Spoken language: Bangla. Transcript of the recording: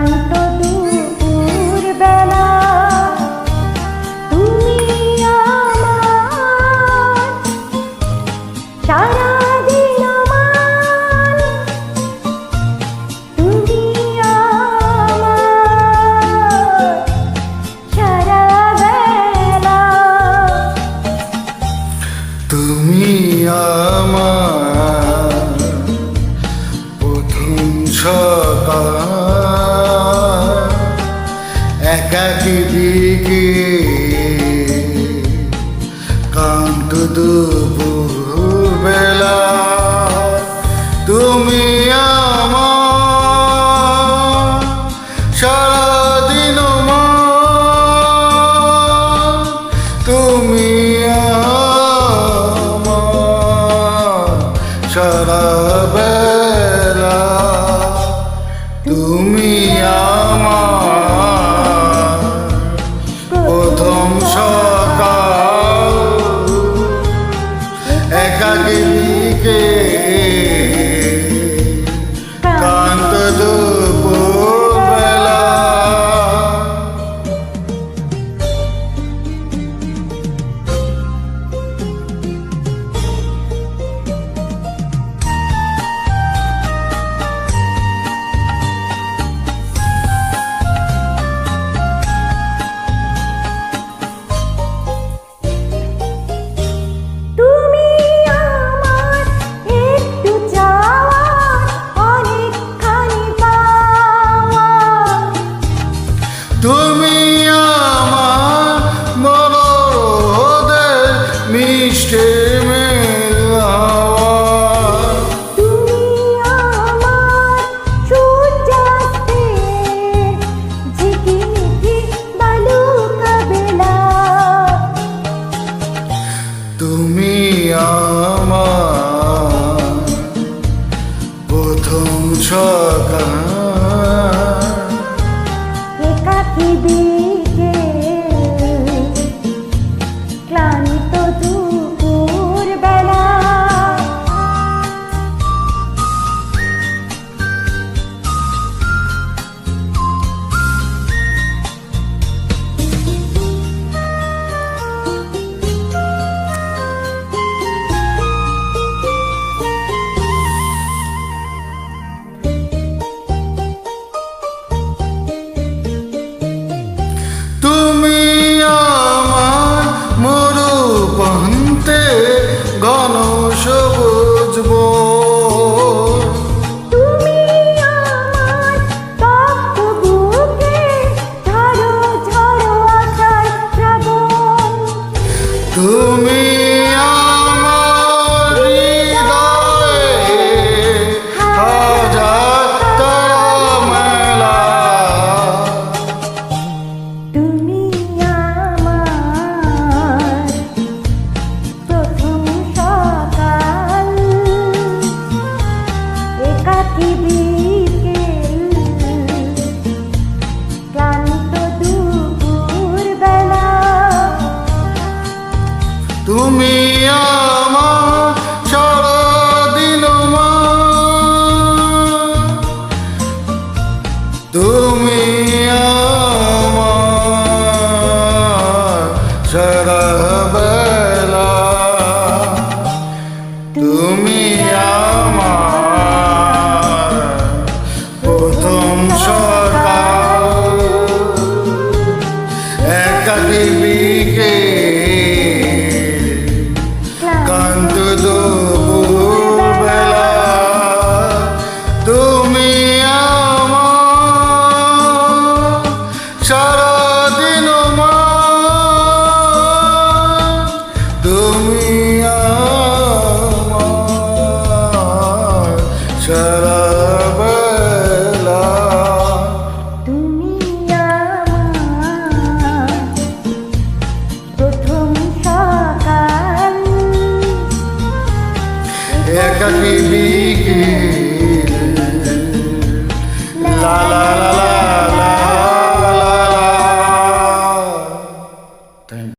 ক্লান্ত দুপুর বেলা তুমি আমার সারাদিন আমার, তুমি আমার সারা বেলা, তুমি আমার প্রথম সকাল, একাকী দিকে কান্ত দুপুর বেলা, তুমি আমার সারাদিন আমার, তুমি আমার সারা বেলা, তুমি আমার প্রথম সকাল, একাকী দিকে কান্ত দুপুর বেলা। তুমি আমার একটু চাওয়ার অনেকখানি পাওয়া, তুমি আমার মরদের মিষ্টি মেলাওয়া, তুমি আমার সূর্যাস্তের ঝিকিমিকি বালুকা বেলা, তুমি আমার প্রথম সকাল, একাকী বিকেল ক্লান্ত দুপুর বেলা, তুমি আমার মরুপন্থে ঘন সবুজ বন, তুমি আমার তপ্ত বুকে ঝড়ো ঝড়ো আশার শ্রাবণ, তুমি আমার হৃদয়ে হাজার তারা মেলা, তুমি আমার প্রথম সকাল, একাকী বিকেল ক্লান্ত দুপুর বেলা, তুমি আমার সারাদিন আমার, তুমি